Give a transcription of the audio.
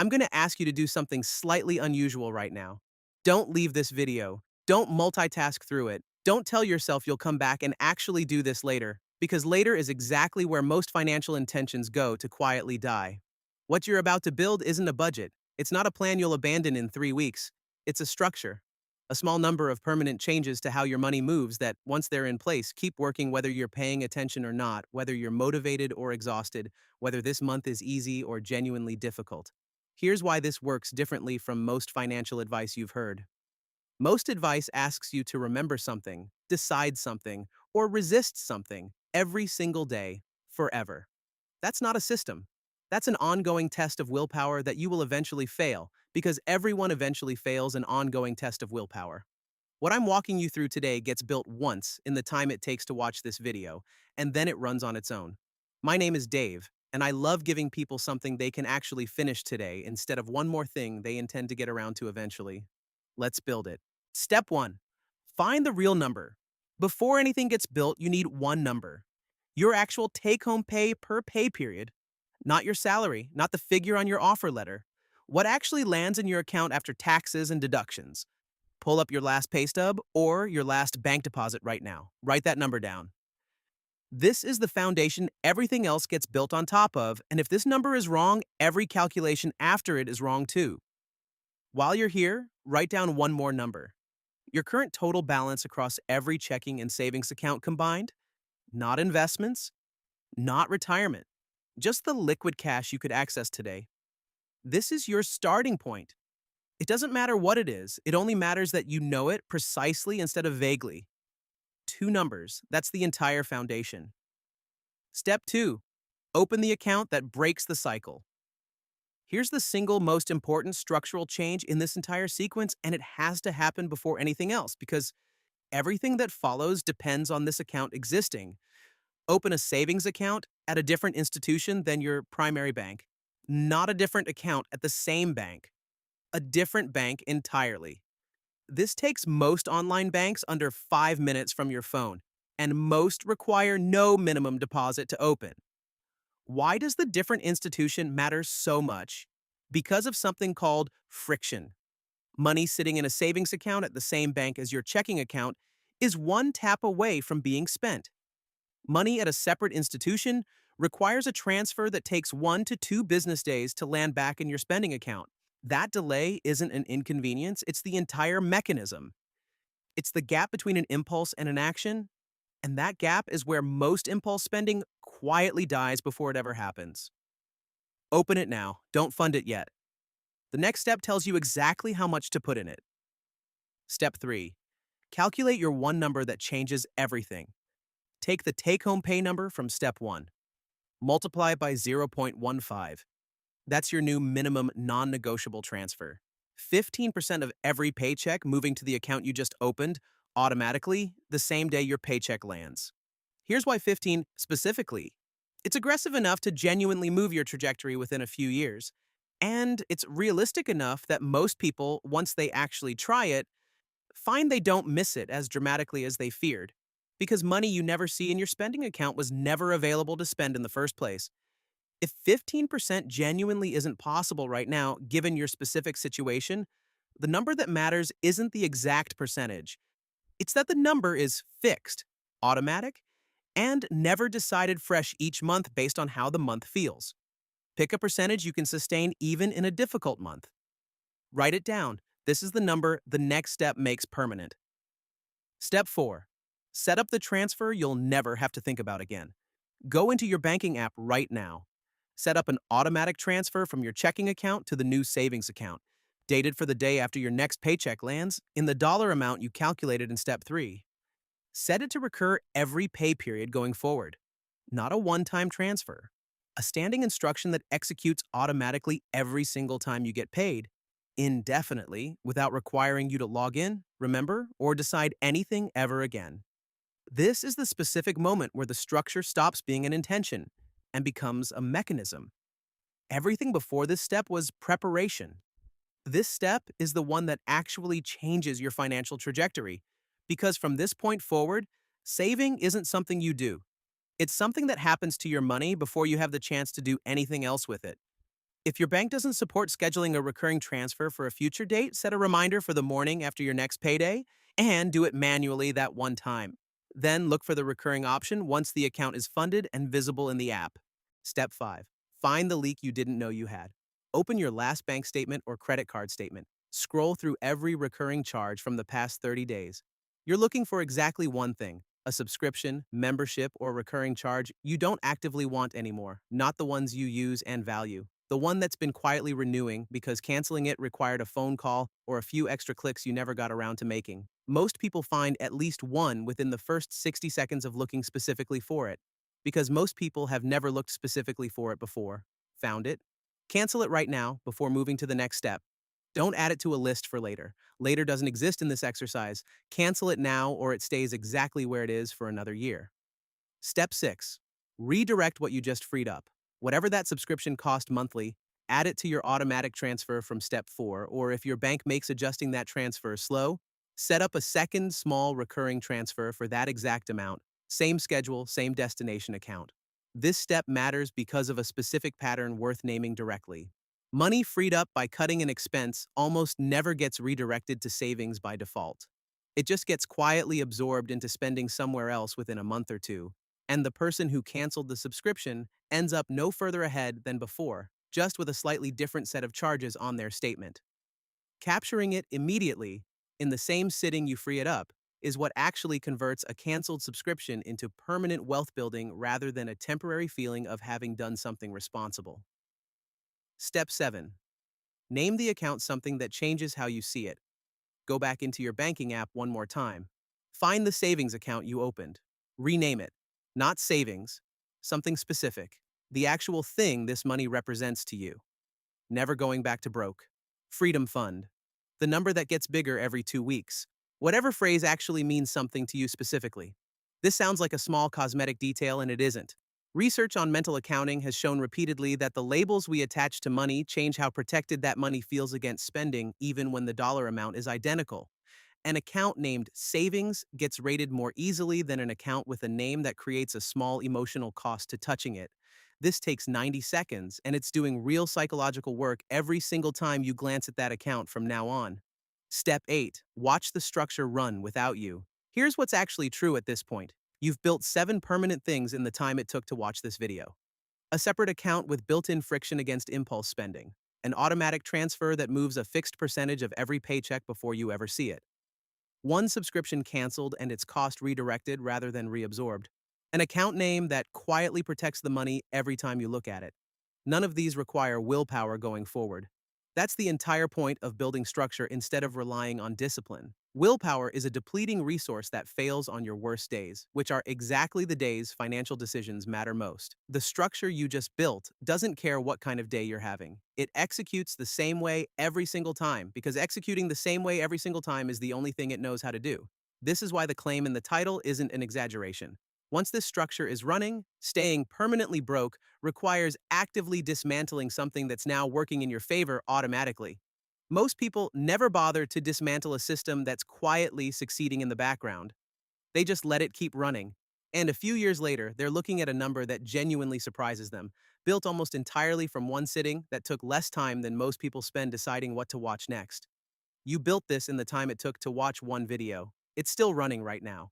I'm going to ask you to do something slightly unusual right now. Don't leave this video. Don't multitask through it. Don't tell yourself you'll come back and actually do this later, because later is exactly where most financial intentions go to quietly die. What you're about to build isn't a budget. It's not a plan you'll abandon in 3 weeks. It's a structure. A small number of permanent changes to how your money moves that, once they're in place, keep working whether you're paying attention or not, whether you're motivated or exhausted, whether this month is easy or genuinely difficult. Here's why this works differently from most financial advice you've heard. Most advice asks you to remember something, decide something, or resist something every single day, forever. That's not a system. That's an ongoing test of willpower that you will eventually fail, because everyone eventually fails an ongoing test of willpower. What I'm walking you through today gets built once in the time it takes to watch this video, and then it runs on its own. My name is Dave, and I love giving people something they can actually finish today instead of one more thing they intend to get around to eventually. Let's build it. Step 1. Find the real number. Before anything gets built, you need one number. Your actual take-home pay per pay period. Not your salary, not the figure on your offer letter. What actually lands in your account after taxes and deductions. Pull up your last pay stub or your last bank deposit right now. Write that number down. This is the foundation everything else gets built on top of, and if this number is wrong, every calculation after it is wrong too. While you're here, write down one more number. Your current total balance across every checking and savings account combined, not investments, not retirement, just the liquid cash you could access today. This is your starting point. It doesn't matter what it is, it only matters that you know it precisely instead of vaguely. Two numbers, that's the entire foundation. Step 2. Open the account that breaks the cycle. Here's the single most important structural change in this entire sequence, and it has to happen before anything else because everything that follows depends on this account existing. Open a savings account at a different institution than your primary bank. Not a different account at the same bank. A different bank entirely. This takes most online banks under 5 minutes from your phone, and most require no minimum deposit to open. Why does the different institution matter so much? Because of something called friction. Money sitting in a savings account at the same bank as your checking account is one tap away from being spent. Money at a separate institution requires a transfer that takes 1 to 2 business days to land back in your spending account. That delay isn't an inconvenience, it's the entire mechanism. It's the gap between an impulse and an action, and that gap is where most impulse spending quietly dies before it ever happens. Open it now, don't fund it yet. The next step tells you exactly how much to put in it. Step 3. Calculate your one number that changes everything. Take the take-home pay number from step 1. Multiply it by 0.15. That's your new minimum non-negotiable transfer. 15% of every paycheck moving to the account you just opened automatically the same day your paycheck lands. Here's why 15 specifically. It's aggressive enough to genuinely move your trajectory within a few years. And it's realistic enough that most people, once they actually try it, find they don't miss it as dramatically as they feared. Because money you never see in your spending account was never available to spend in the first place. If 15% genuinely isn't possible right now, given your specific situation, the number that matters isn't the exact percentage. It's that the number is fixed, automatic, and never decided fresh each month based on how the month feels. Pick a percentage you can sustain even in a difficult month. Write it down. This is the number the next step makes permanent. Step 4. Set up the transfer you'll never have to think about again. Go into your banking app right now. Set up an automatic transfer from your checking account to the new savings account, dated for the day after your next paycheck lands, in the dollar amount you calculated in step 3. Set it to recur every pay period going forward. Not a one-time transfer. A standing instruction that executes automatically every single time you get paid, indefinitely, without requiring you to log in, remember, or decide anything ever again. This is the specific moment where the structure stops being an intention and becomes a mechanism. Everything before this step was preparation. This step is the one that actually changes your financial trajectory, because from this point forward, saving isn't something you do. It's something that happens to your money before you have the chance to do anything else with it. If your bank doesn't support scheduling a recurring transfer for a future date, set a reminder for the morning after your next payday and do it manually that one time. Then look for the recurring option once the account is funded and visible in the app. Step 5. Find the leak you didn't know you had. Open your last bank statement or credit card statement. Scroll through every recurring charge from the past 30 days. You're looking for exactly one thing: a subscription, membership, or recurring charge you don't actively want anymore, not the ones you use and value. The one that's been quietly renewing because canceling it required a phone call or a few extra clicks you never got around to making. Most people find at least one within the first 60 seconds of looking specifically for it, because most people have never looked specifically for it before. Found it? Cancel it right now before moving to the next step. Don't add it to a list for later. Later doesn't exist in this exercise. Cancel it now or it stays exactly where it is for another year. Step 6. Redirect what you just freed up. Whatever that subscription cost monthly, add it to your automatic transfer from Step 4, or if your bank makes adjusting that transfer slow, set up a second small recurring transfer for that exact amount. Same schedule, same destination account. This step matters because of a specific pattern worth naming directly. Money freed up by cutting an expense almost never gets redirected to savings by default. It just gets quietly absorbed into spending somewhere else within a month or two, and the person who canceled the subscription ends up no further ahead than before, just with a slightly different set of charges on their statement. Capturing it immediately, in the same sitting you free it up, is what actually converts a canceled subscription into permanent wealth building rather than a temporary feeling of having done something responsible. Step 7. Name the account something that changes how you see it. Go back into your banking app one more time. Find the savings account you opened. Rename it. Not savings, something specific. The actual thing this money represents to you. Never going back to broke. Freedom Fund. The number that gets bigger every 2 weeks. Whatever phrase actually means something to you specifically. This sounds like a small cosmetic detail, and it isn't. Research on mental accounting has shown repeatedly that the labels we attach to money change how protected that money feels against spending, even when the dollar amount is identical. An account named Savings gets rated more easily than an account with a name that creates a small emotional cost to touching it. This takes 90 seconds, and it's doing real psychological work every single time you glance at that account from now on. Step 8. Watch the structure run without you. Here's what's actually true at this point. You've built 7 permanent things in the time it took to watch this video. A separate account with built-in friction against impulse spending. An automatic transfer that moves a fixed percentage of every paycheck before you ever see it. One subscription canceled and its cost redirected rather than reabsorbed. An account name that quietly protects the money every time you look at it. None of these require willpower going forward. That's the entire point of building structure instead of relying on discipline. Willpower is a depleting resource that fails on your worst days, which are exactly the days financial decisions matter most. The structure you just built doesn't care what kind of day you're having. It executes the same way every single time, because executing the same way every single time is the only thing it knows how to do. This is why the claim in the title isn't an exaggeration. Once this structure is running, staying permanently broke requires actively dismantling something that's now working in your favor automatically. Most people never bother to dismantle a system that's quietly succeeding in the background. They just let it keep running. And a few years later, they're looking at a number that genuinely surprises them, built almost entirely from one sitting that took less time than most people spend deciding what to watch next. You built this in the time it took to watch one video. It's still running right now.